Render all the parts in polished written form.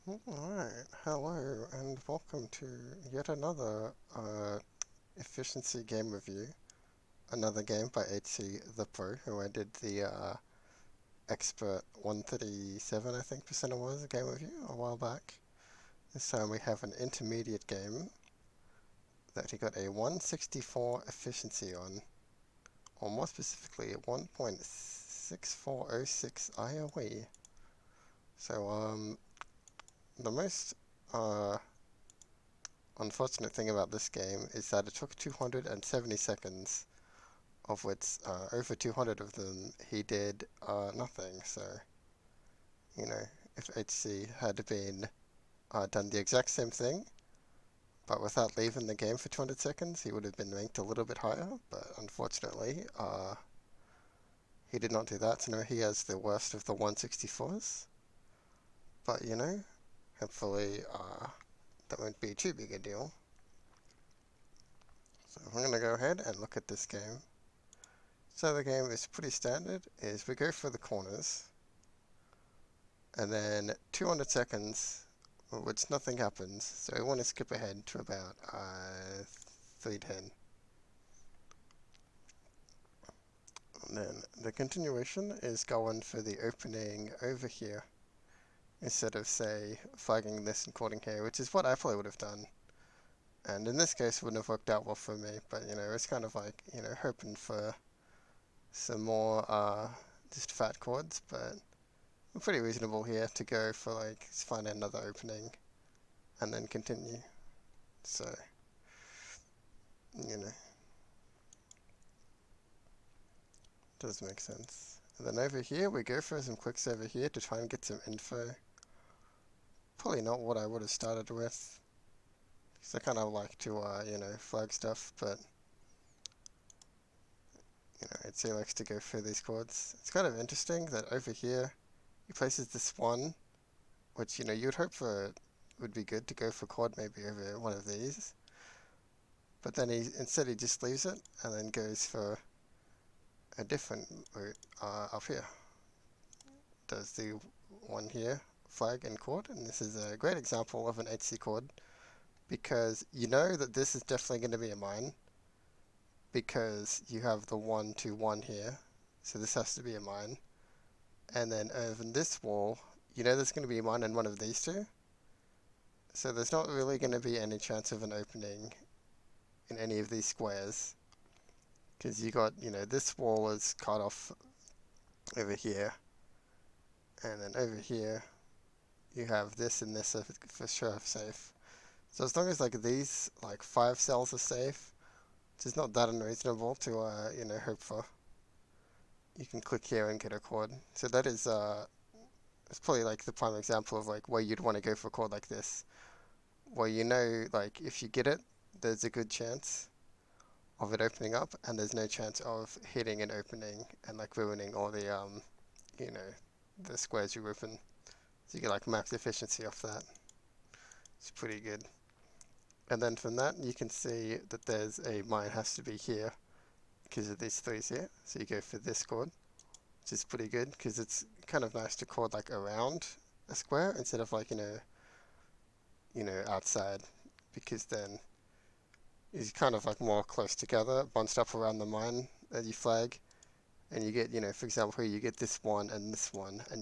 Alright, hello and welcome to yet another efficiency game review. Another game by HC the Pro, who I did the expert 137 I think percent it was, game review a while back. This time we have an intermediate game that he got a 164 efficiency on, or more specifically 1.6406 IOE. So the most uh, unfortunate thing about this game is that it took 270 seconds, of which over 200 of them he did nothing. So, you know, if HC had been done the exact same thing, but without leaving the game for 200 seconds, he would have been ranked a little bit higher. But unfortunately, he did not do that. So now he has the worst of the 164s. But, you know, hopefully that won't be too big a deal. So I'm going to go ahead and look at this game. So the game is pretty standard, is we go for the corners, and then 200 seconds, which nothing happens, so we want to skip ahead to about 310. And then the continuation is going for the opening over here, instead of, say, flagging this and chording here, which is what I probably would have done. And in this case, it wouldn't have worked out well for me, but, you know, it's kind of like, you know, hoping for some more just fat chords, but we're pretty reasonable here to go for, like, find another opening and then continue. So, you know, does make sense. And then over here, we go for some clicks over here to try and get some info. Probably not what I would have started with, because I kind of like to, you know, flag stuff, but, you know, I'd say likes to go for these chords. It's kind of interesting that over here, he places this one, which, you know, you would hope for would be good to go for chord maybe over one of these. But then instead he just leaves it and then goes for a different route up here. Does the one here, flag and chord, and this is a great example of an HC chord because you know that this is definitely going to be a mine because you have the 1 to 1 here, so this has to be a mine. And then over this wall, you know there's going to be a mine in one of these two, so there's not really going to be any chance of an opening in any of these squares because you got, you know, this wall is cut off over here, and then over here you have this and this are for sure safe. So as long as like these like 5 cells are safe, which is not that unreasonable to you know, hope for, you can click here and get a chord. So that is it's probably like the prime example of like where you'd want to go for a chord like this, where you know like if you get it, there's a good chance of it opening up, and there's no chance of hitting an opening and like ruining all the you know, the squares you open. So you get like max efficiency off that. It's pretty good. And then from that you can see that there's a mine has to be here because of these 3s here. So you go for this chord, which is pretty good because it's kind of nice to chord like around a square instead of like, you know, outside, because then it's kind of like more close together, bunched up around the mine that you flag, and you get, you know, for example, here you get this one, and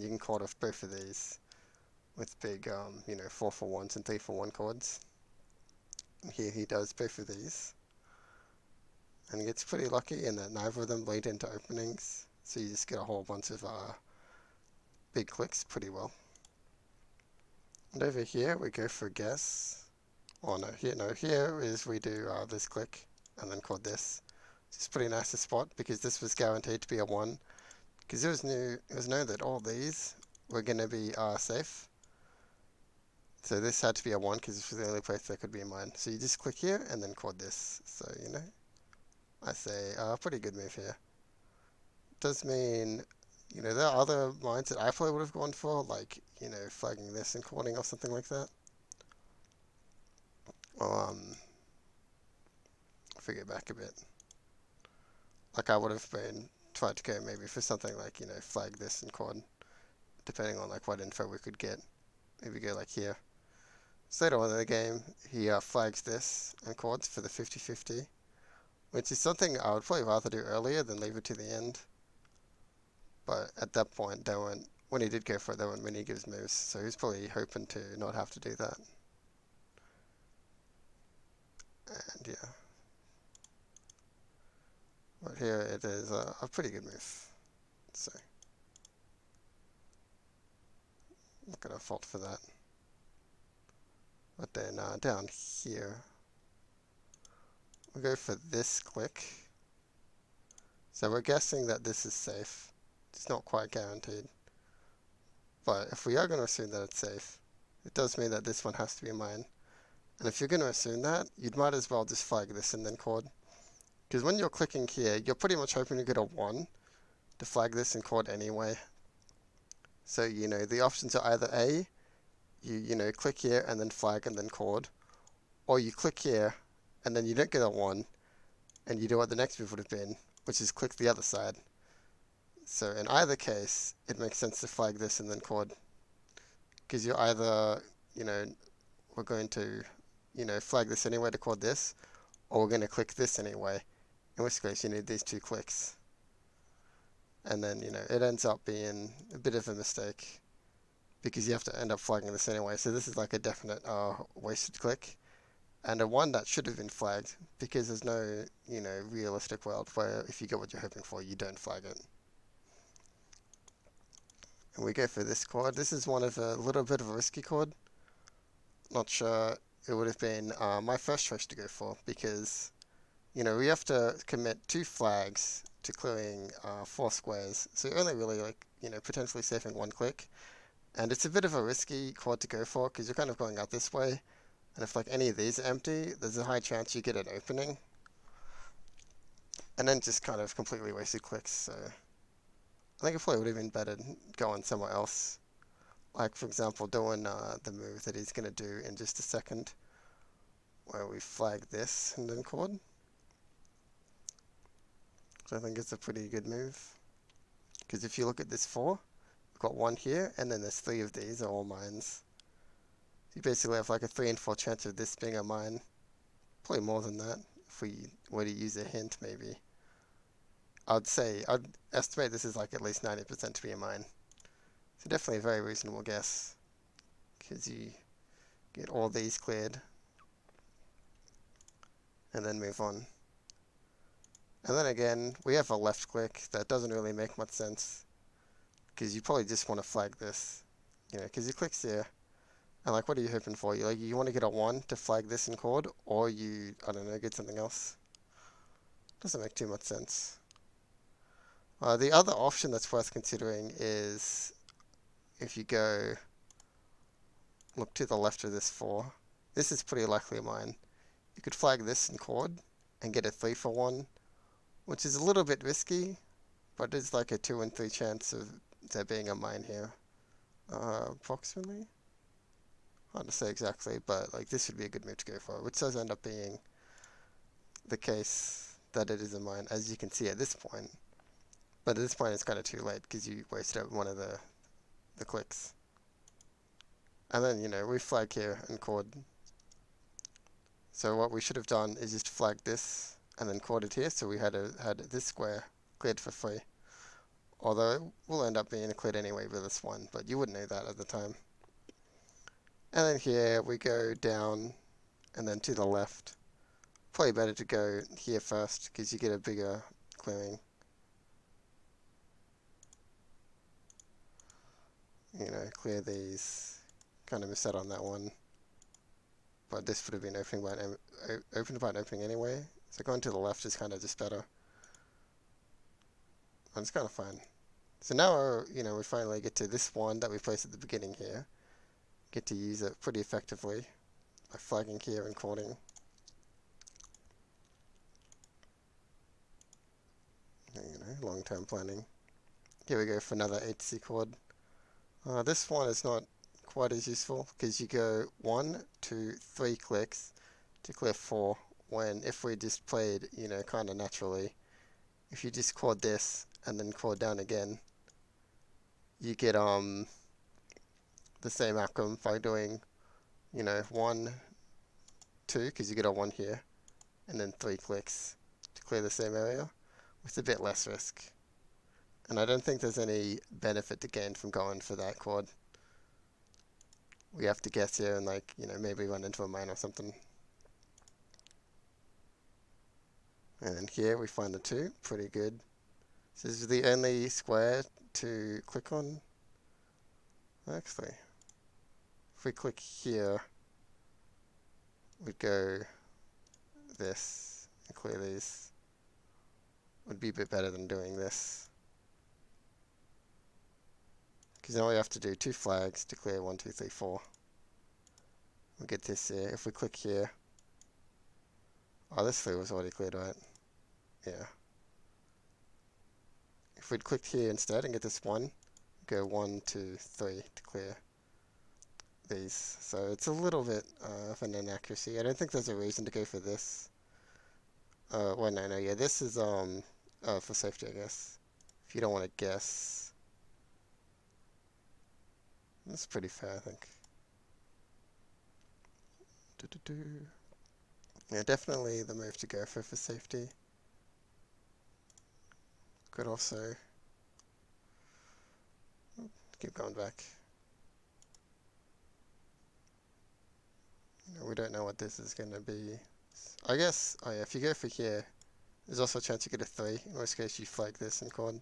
you can chord off both of these with big, you know, 4 for 1s and 3 for 1 chords. And here he does both of these, and he gets pretty lucky in that neither of them lead into openings, so you just get a whole bunch of big clicks pretty well. And over here we go for guess. Oh no, here is we do this click and then chord this. It's pretty nice to spot because this was guaranteed to be a 1, because it was known that all these were going to be safe. So this had to be a 1 because this was the only place that could be a mine. So you just click here and then chord this. So, you know, I say pretty good move here. Does mean, you know, there are other mines that I probably would have gone for, like, you know, flagging this and chording or something like that. Or, if we go back a bit, like I would have been tried to go maybe for something like, you know, flag this and chord, depending on like what info we could get. maybe go like here. So later on in the game, he flags this and chords for the 50-50, which is something I would probably rather do earlier than leave it to the end. But at that point, they weren't, when he did go for it, there weren't many gives moves, so he was probably hoping to not have to do that. And yeah. But here it is a pretty good move. So, not gonna fault for that. But then down here, we'll go for this click. So we're guessing that this is safe. It's not quite guaranteed. But if we are going to assume that it's safe, it does mean that this one has to be mine. And if you're going to assume that, you'd might as well just flag this and then chord. Because when you're clicking here, you're pretty much hoping to get a 1 to flag this and chord anyway. So, you know, the options are either A, you know, click here and then flag and then chord, or you click here and then you don't get a 1 and you do what the next move would have been, which is click the other side. So in either case, it makes sense to flag this and then chord. Because you're either, you know, we're going to, you know, flag this anyway to chord this, or we're going to click this anyway, in which case you need these 2 clicks. And then, you know, it ends up being a bit of a mistake because you have to end up flagging this anyway. So this is like a definite wasted click, and a one that should have been flagged because there's no, you know, realistic world where if you get what you're hoping for, you don't flag it. And we go for this chord. This is one of a little bit of a risky chord. Not sure it would have been my first choice to go for because, you know, we have to commit 2 flags to clearing 4 squares. So you're only really, like, you know, potentially saving 1 click. And it's a bit of a risky chord to go for because you're kind of going out this way. And if like any of these are empty, there's a high chance you get an opening. And then just kind of completely wasted clicks. So I think it probably would have been better going somewhere else. Like, for example, doing the move that he's going to do in just a second, where we flag this and then chord. So I think it's a pretty good move. Because if you look at this 4, we've got 1 here, and then there's 3 of these are all mines. So you basically have like a 3 in 4 chance of this being a mine. Probably more than that, if we were to use a hint, maybe. I'd estimate this is like at least 90% to be a mine. So definitely a very reasonable guess, because you get all these cleared, and then move on. And then again, we have a left click that doesn't really make much sense, because you probably just want to flag this, you know, because he clicks here, and like, what are you hoping for? You want to get a 1 to flag this in chord, or you, I don't know, get something else. Doesn't make too much sense. The other option that's worth considering is if you go look to the left of this 4, this is pretty likely mine. You could flag this in chord and get a 3 for 1, which is a little bit risky, but it's like a 2 in 3 chance of there being a mine here. Approximately? Hard to say exactly, but like this would be a good move to go for, which does end up being the case that it is a mine, as you can see at this point. But at this point it's kind of too late because you wasted out one of the clicks. And then, you know, we flag here and chord. So what we should have done is just flag this and then chorded here, so we had this square cleared for free. Although it will end up being cleared anyway with this one, but you wouldn't know that at the time. And then here we go down and then to the left. Probably better to go here first because you get a bigger clearing. You know, clear these. Kind of missed out on that one. But this would have been opened by an opening anyway. So going to the left is kind of just better. And it's kind of fine. So now, you know, we finally get to this one that we placed at the beginning here. Get to use it pretty effectively by flagging here and chording. You know, long-term planning. Here we go for another HC chord. This one is not quite as useful because you go 1, 2, 3 clicks to clear 4. When if we just played, you know, kind of naturally, if you just chord this and then chord down again, you get the same outcome by doing, you know, 1, 2, because you get a 1 here, and then 3 clicks to clear the same area, with a bit less risk. And I don't think there's any benefit to gain from going for that chord. We have to guess here and, like, you know, maybe run into a mine or something. And here we find the 2, pretty good. So this is the only square to click on. Actually, if we click here, we'd go this and clear these. Would be a bit better than doing this. Because now we have to do 2 flags to clear 1, 2, 3, 4. We'll get this here. If we click here, oh, this 3 was already cleared, right? Yeah. If we'd clicked here instead and get this 1, go 1, 2, 3 to clear these. So it's a little bit of an inaccuracy. I don't think there's a reason to go for this. Well, no, yeah, this is for safety, I guess. If you don't want to guess. That's pretty fair, I think. Yeah, definitely the move to go for safety. Could also keep going back. You know, we don't know what this is going to be. I guess, oh yeah, if you go for here, there's also a chance you get a 3, in which case you flag this and chord.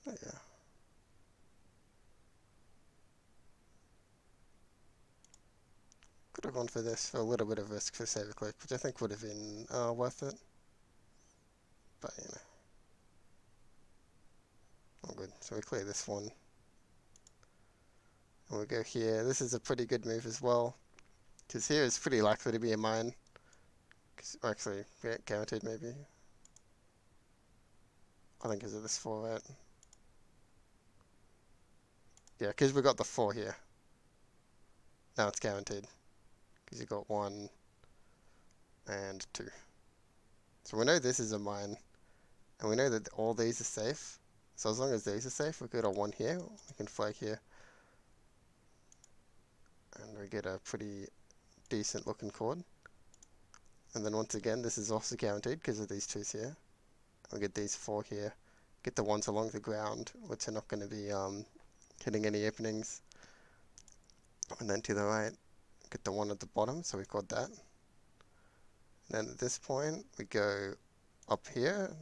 Oh yeah. Could have gone for this for a little bit of risk for save a click, which I think would have been worth it. But, you know. All good. So we clear this one. And we go here. This is a pretty good move as well. Because here is pretty likely to be a mine. Or actually, guaranteed maybe. I think is it this 4, right? Yeah, because we got the 4 here. Now it's guaranteed. Because you got 1 and 2. So we know this is a mine. And we know that all these are safe. So as long as these are safe, we get a 1 here. We can flag here. And we get a pretty decent looking chord. And then once again, this is also guaranteed because of these 2s here. We get these 4 here. Get the 1s along the ground, which are not going to be hitting any openings. And then to the right, get the 1 at the bottom, so we've got that. And then at this point, we go up here.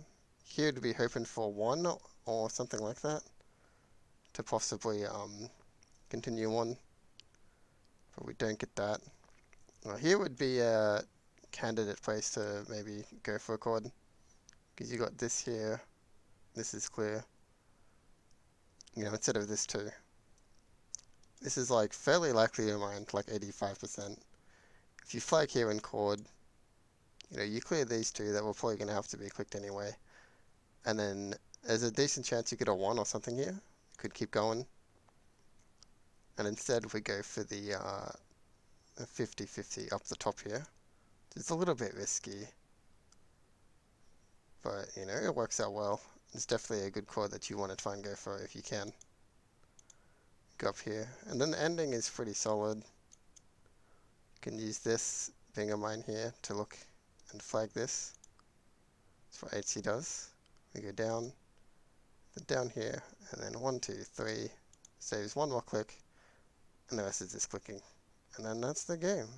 Here to be hoping for 1 or something like that to possibly continue on. But we don't get that. Well, here would be a candidate place to maybe go for a chord. Because you got this here. This is clear. You know, instead of this 2. This is like fairly likely to mine, like 85%. If you flag here and chord, you know, you clear these 2 that we're probably going to have to be clicked anyway. And then there's a decent chance you get a 1 or something here. Could keep going. And instead we go for the 50-50 up the top here. It's a little bit risky. But, you know, it works out well. It's definitely a good chord that you want to try and go for if you can. Go up here. And then the ending is pretty solid. You can use this being a mine here to look and flag this. That's what HC does. We go down, then down here, and then 1, 2, 3. Saves 1 more click, and the rest is just clicking. And then that's the game.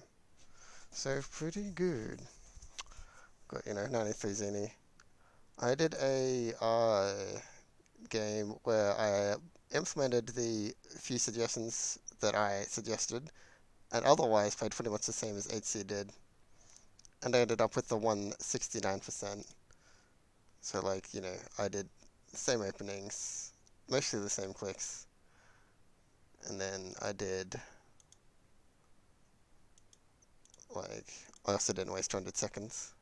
So pretty good. Got, you know, 93 Zini. I did a game where I implemented the few suggestions that I suggested, and otherwise played pretty much the same as HC did. And I ended up with the 169%. So, like, you know, I did the same openings, mostly the same clicks. And then I did, like, I also didn't waste 200 seconds.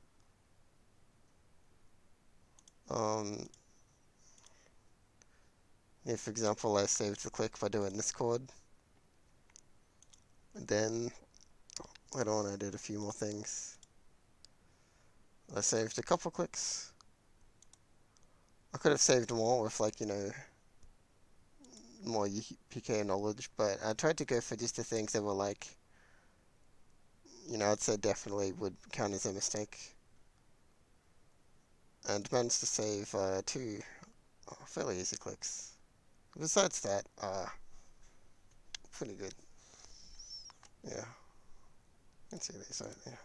Yeah, for example, I saved the click by doing this chord. And then, later on I did a few more things. I saved a couple clicks. I could have saved more with, like, you know, more PK knowledge, but I tried to go for just the things that were like, I'd say definitely would count as a mistake. And managed to save two fairly easy clicks. Besides that, pretty good. Yeah, you can see these right there.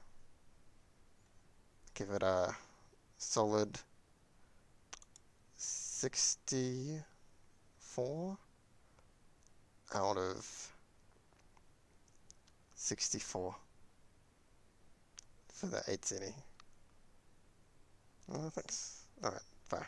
Give it a solid 64 out of 64 for the 8th inning. Thanks. Alright, bye.